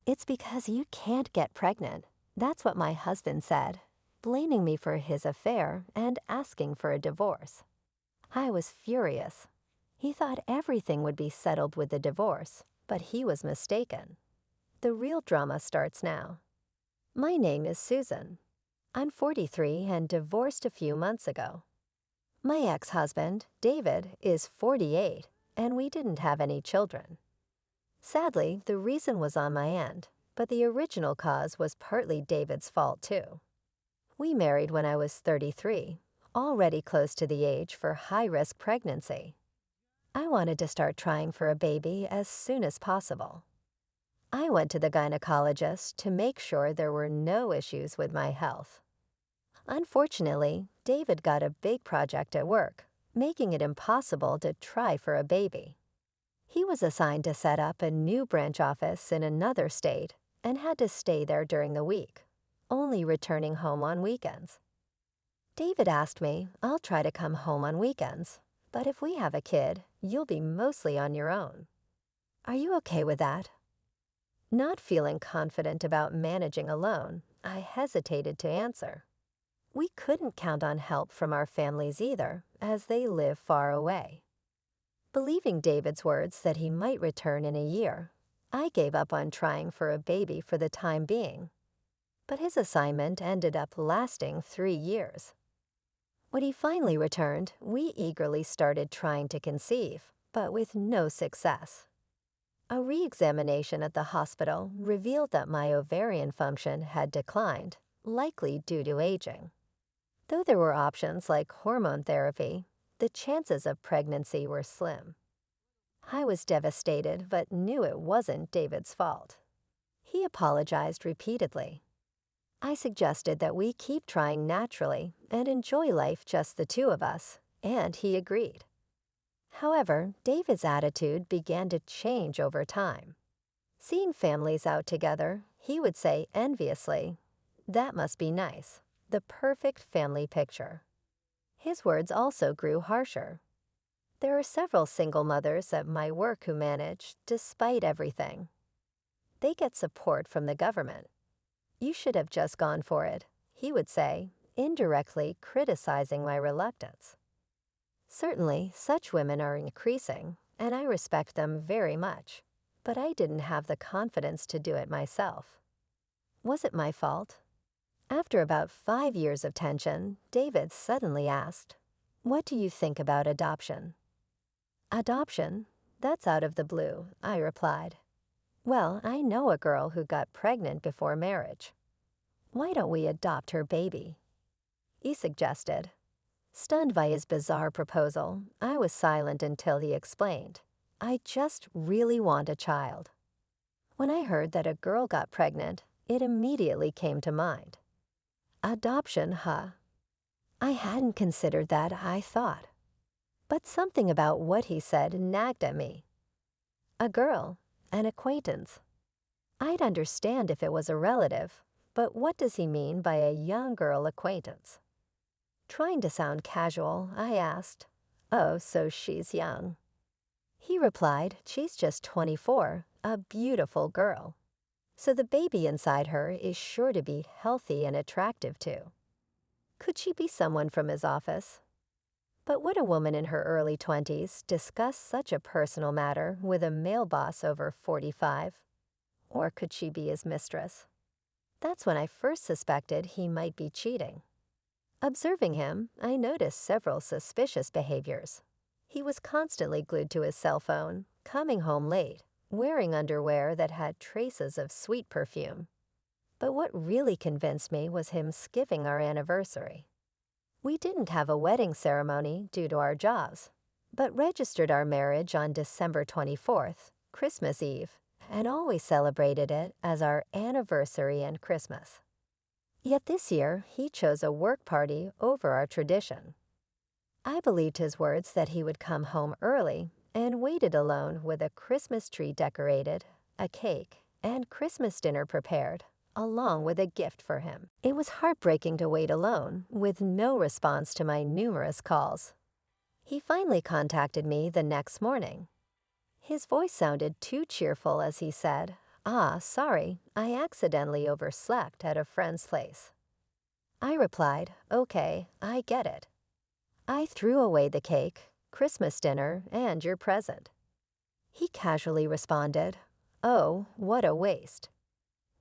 It's because you can't get pregnant. That's what my husband said, blaming me for his affair and asking for a divorce. I was furious. He thought everything would be settled with the divorce, but he was mistaken. The real drama starts now. My name is Susan. I'm 43 and divorced a few months ago. My ex-husband, David, is 48, and we didn't have any children. Sadly, the reason was on my end, but the original cause was partly David's fault too. We married when I was 33, already close to the age for high-risk pregnancy. I wanted to start trying for a baby as soon as possible. I went to the gynecologist to make sure there were no issues with my health. Unfortunately, David got a big project at work, making it impossible to try for a baby. He was assigned to set up a new branch office in another state and had to stay there during the week, only returning home on weekends. David asked me, I'll try to come home on weekends, but if we have a kid, you'll be mostly on your own. Are you okay with that? Not feeling confident about managing alone, I hesitated to answer. We couldn't count on help from our families either, as they live far away. Believing David's words that he might return in a year, I gave up on trying for a baby for the time being. But his assignment ended up lasting 3 years. When he finally returned, we eagerly started trying to conceive, but with no success. A re-examination at the hospital revealed that my ovarian function had declined, likely due to aging. Though there were options like hormone therapy, the chances of pregnancy were slim. I was devastated but knew it wasn't David's fault. He apologized repeatedly. I suggested that we keep trying naturally and enjoy life just the two of us, and he agreed. However, David's attitude began to change over time. Seeing families out together, he would say enviously, "That must be nice, the perfect family picture." His words also grew harsher. There are several single mothers at my work who manage, despite everything. They get support from the government. "You should have just gone for it," he would say, indirectly criticizing my reluctance. Certainly, such women are increasing, and I respect them very much, but I didn't have the confidence to do it myself. Was it my fault? After about 5 years of tension, David suddenly asked, "What do you think about adoption?" "Adoption? That's out of the blue," I replied. "Well, I know a girl who got pregnant before marriage. Why don't we adopt her baby?" He suggested. Stunned by his bizarre proposal, I was silent until he explained, "I just really want a child." When I heard that a girl got pregnant, it immediately came to mind. Adoption, huh? I hadn't considered that, I thought. But something about what he said nagged at me. A girl, an acquaintance. I'd understand if it was a relative, but what does he mean by a young girl acquaintance? Trying to sound casual, I asked, "Oh, so she's young." He replied, "She's just 24, a beautiful girl. So the baby inside her is sure to be healthy and attractive too." Could she be someone from his office? But would a woman in her early 20s discuss such a personal matter with a male boss over 45? Or could she be his mistress? That's when I first suspected he might be cheating. Observing him, I noticed several suspicious behaviors. He was constantly glued to his cell phone, coming home late, wearing underwear that had traces of sweet perfume. But what really convinced me was him skipping our anniversary. We didn't have a wedding ceremony due to our jobs, but registered our marriage on December 24th, Christmas Eve, and always celebrated it as our anniversary and Christmas. Yet this year, he chose a work party over our tradition. I believed his words that he would come home early and waited alone with a Christmas tree decorated, a cake, and Christmas dinner prepared, along with a gift for him. It was heartbreaking to wait alone, with no response to my numerous calls. He finally contacted me the next morning. His voice sounded too cheerful as he said, "Ah, sorry, I accidentally overslept at a friend's place." I replied, "Okay, I get it. I threw away the cake, Christmas dinner, and your present." He casually responded, "Oh, what a waste.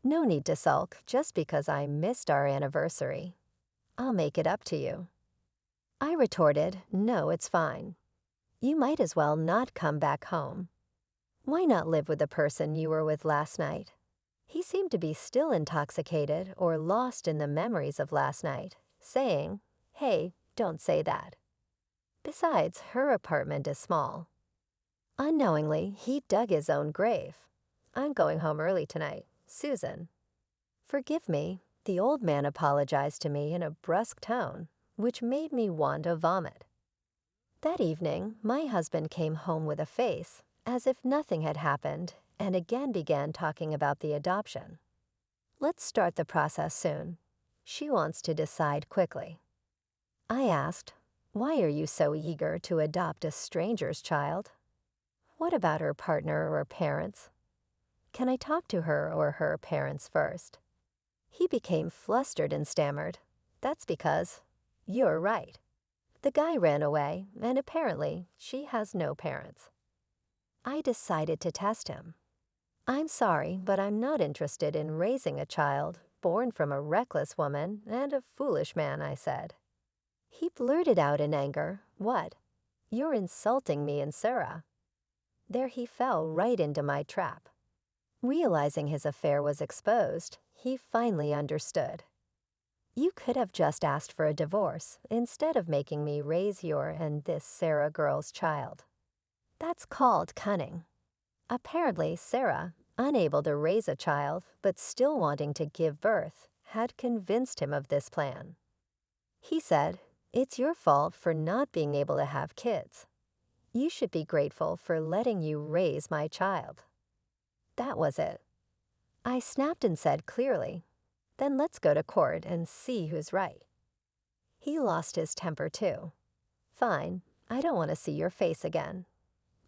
No need to sulk just because I missed our anniversary. I'll make it up to you." I retorted, "No, it's fine. You might as well not come back home. Why not live with the person you were with last night?" He seemed to be still intoxicated or lost in the memories of last night, saying, "Hey, don't say that. Besides, her apartment is small." Unknowingly, he dug his own grave. "I'm going home early tonight. Susan." "Forgive me," the old man apologized to me in a brusque tone, which made me want to vomit. That evening, my husband came home with a face as if nothing had happened and again began talking about the adoption. "Let's start the process soon. She wants to decide quickly." I asked, "Why are you so eager to adopt a stranger's child? What about her partner or parents? Can I talk to her or her parents first?" He became flustered and stammered, "That's because you're right. The guy ran away, and apparently she has no parents." I decided to test him. "I'm sorry, but I'm not interested in raising a child born from a reckless woman and a foolish man," I said. He blurted out in anger, "What? You're insulting me and Sarah." There he fell right into my trap. Realizing his affair was exposed, he finally understood. "You could have just asked for a divorce instead of making me raise your and this Sarah girl's child. That's called cunning." Apparently, Sarah, unable to raise a child but still wanting to give birth, had convinced him of this plan. He said, "It's your fault for not being able to have kids. You should be grateful for letting you raise my child." That was it. I snapped and said clearly, "Then let's go to court and see who's right." He lost his temper too. "Fine, I don't want to see your face again.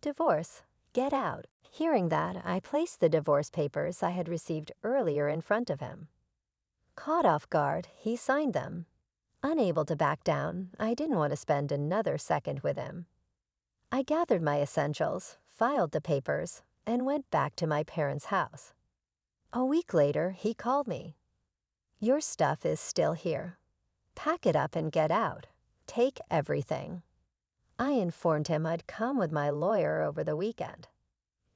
Divorce, get out." Hearing that, I placed the divorce papers I had received earlier in front of him. Caught off guard, he signed them. Unable to back down, I didn't want to spend another second with him. I gathered my essentials, filed the papers, and went back to my parents' house. A week later, he called me. "Your stuff is still here. Pack it up and get out. Take everything." I informed him I'd come with my lawyer over the weekend.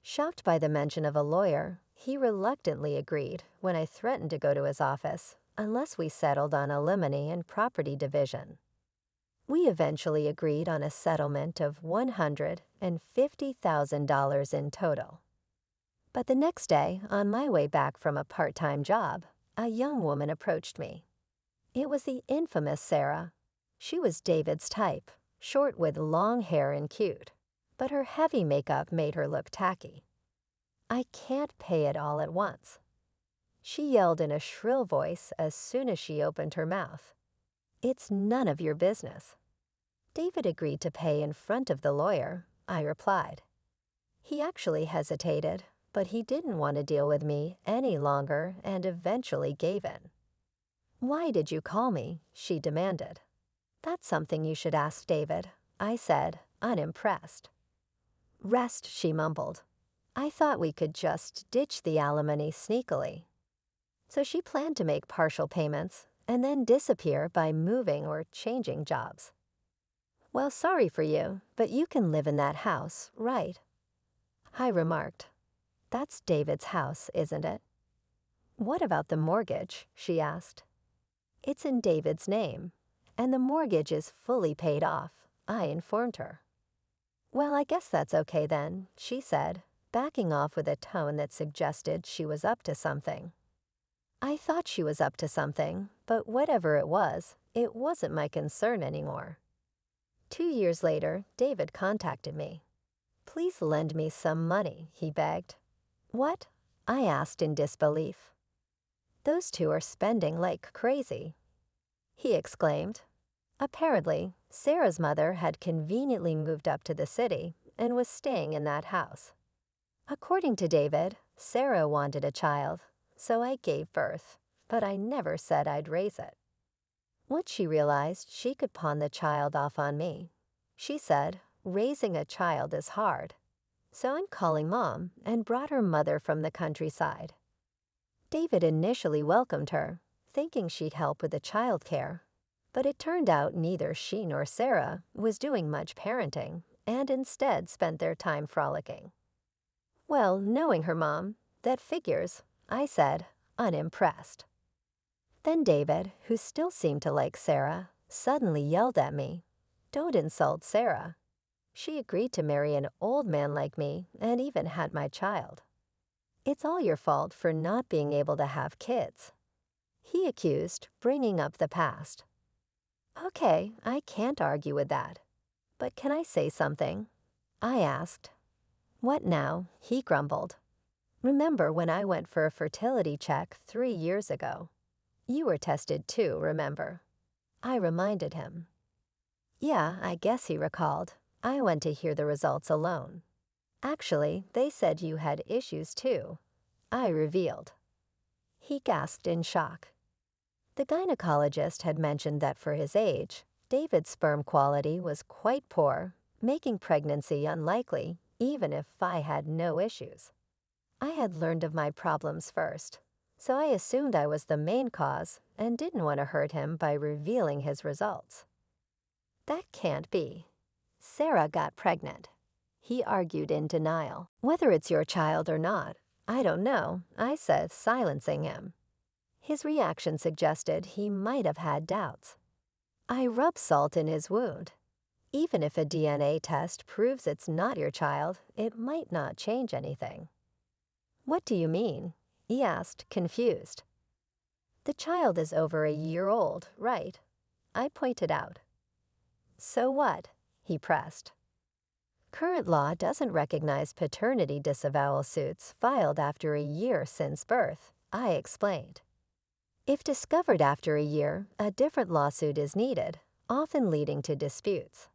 Shocked by the mention of a lawyer, he reluctantly agreed when I threatened to go to his office unless we settled on alimony and property division. We eventually agreed on a settlement of $150,000 in total. But the next day, on my way back from a part-time job, a young woman approached me. It was the infamous Sarah. She was David's type, short with long hair and cute, but her heavy makeup made her look tacky. "I can't pay it all at once." She yelled in a shrill voice as soon as she opened her mouth. "It's none of your business." David agreed to pay in front of the lawyer, I replied. He actually hesitated, but he didn't want to deal with me any longer and eventually gave in. "Why did you call me?" she demanded. "That's something you should ask David," I said, unimpressed. "Rest," she mumbled. "I thought we could just ditch the alimony sneakily." So she planned to make partial payments and then disappear by moving or changing jobs. "Well, sorry for you, but you can live in that house, right?" I remarked. "That's David's house, isn't it?" "What about the mortgage?" she asked. "It's in David's name, and the mortgage is fully paid off," I informed her. "Well, I guess that's okay then," she said, backing off with a tone that suggested she was up to something. I thought she was up to something, but whatever it wasn't my concern anymore. 2 years later, David contacted me. "Please lend me some money," he begged. "What?" I asked in disbelief. "Those two are spending like crazy," he exclaimed. Apparently, Sarah's mother had conveniently moved up to the city and was staying in that house. According to David, Sarah wanted a child, so I gave birth, but I never said I'd raise it. Once she realized she could pawn the child off on me, she said, raising a child is hard. So I'm calling Mom and brought her mother from the countryside. David initially welcomed her, thinking she'd help with the child care, but it turned out neither she nor Sarah was doing much parenting and instead spent their time frolicking. Well, knowing her mom, that figures, I said, unimpressed. Then David, who still seemed to like Sarah, suddenly yelled at me, "Don't insult Sarah. She agreed to marry an old man like me and even had my child. It's all your fault for not being able to have kids." He accused, bringing up the past. Okay, I can't argue with that. But can I say something? I asked. What now? He grumbled. Remember when I went for a fertility check 3 years ago? You were tested too, remember? I reminded him. Yeah, I guess he recalled. I went to hear the results alone. Actually, they said you had issues too. I revealed. He gasped in shock. The gynecologist had mentioned that for his age, David's sperm quality was quite poor, making pregnancy unlikely, even if I had no issues. I had learned of my problems first, so I assumed I was the main cause and didn't want to hurt him by revealing his results. That can't be. Sarah got pregnant. He argued in denial. Whether it's your child or not, I don't know, I said, silencing him. His reaction suggested he might have had doubts. I rubbed salt in his wound. Even if a DNA test proves it's not your child, it might not change anything. What do you mean? He asked, confused. The child is over a year old, right? I pointed out. So what? He pressed. Current law doesn't recognize paternity disavowal suits filed after a year since birth, I explained. If discovered after a year, a different lawsuit is needed, often leading to disputes.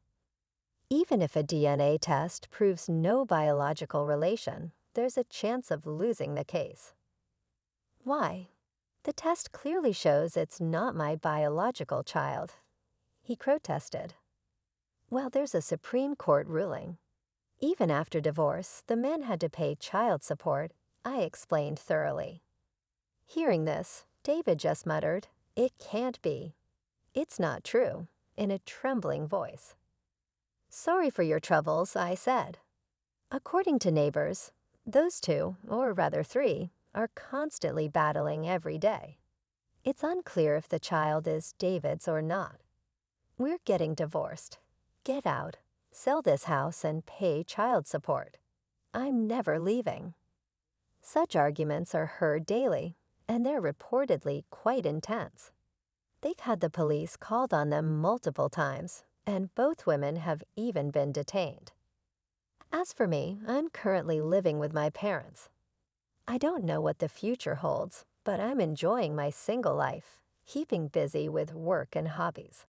Even if a DNA test proves no biological relation, there's a chance of losing the case. Why? The test clearly shows it's not my biological child. He protested. Well, there's a Supreme Court ruling. Even after divorce, the man had to pay child support, I explained thoroughly. Hearing this, David just muttered, "It can't be. It's not true," in a trembling voice. Sorry for your troubles, I said. According to neighbors, those two, or rather 3, are constantly battling every day. It's unclear if the child is David's or not. We're getting divorced. Get out, sell this house, and pay child support. I'm never leaving. Such arguments are heard daily, and they're reportedly quite intense. They've had the police called on them multiple times, and both women have even been detained. As for me, I'm currently living with my parents. I don't know what the future holds, but I'm enjoying my single life, keeping busy with work and hobbies.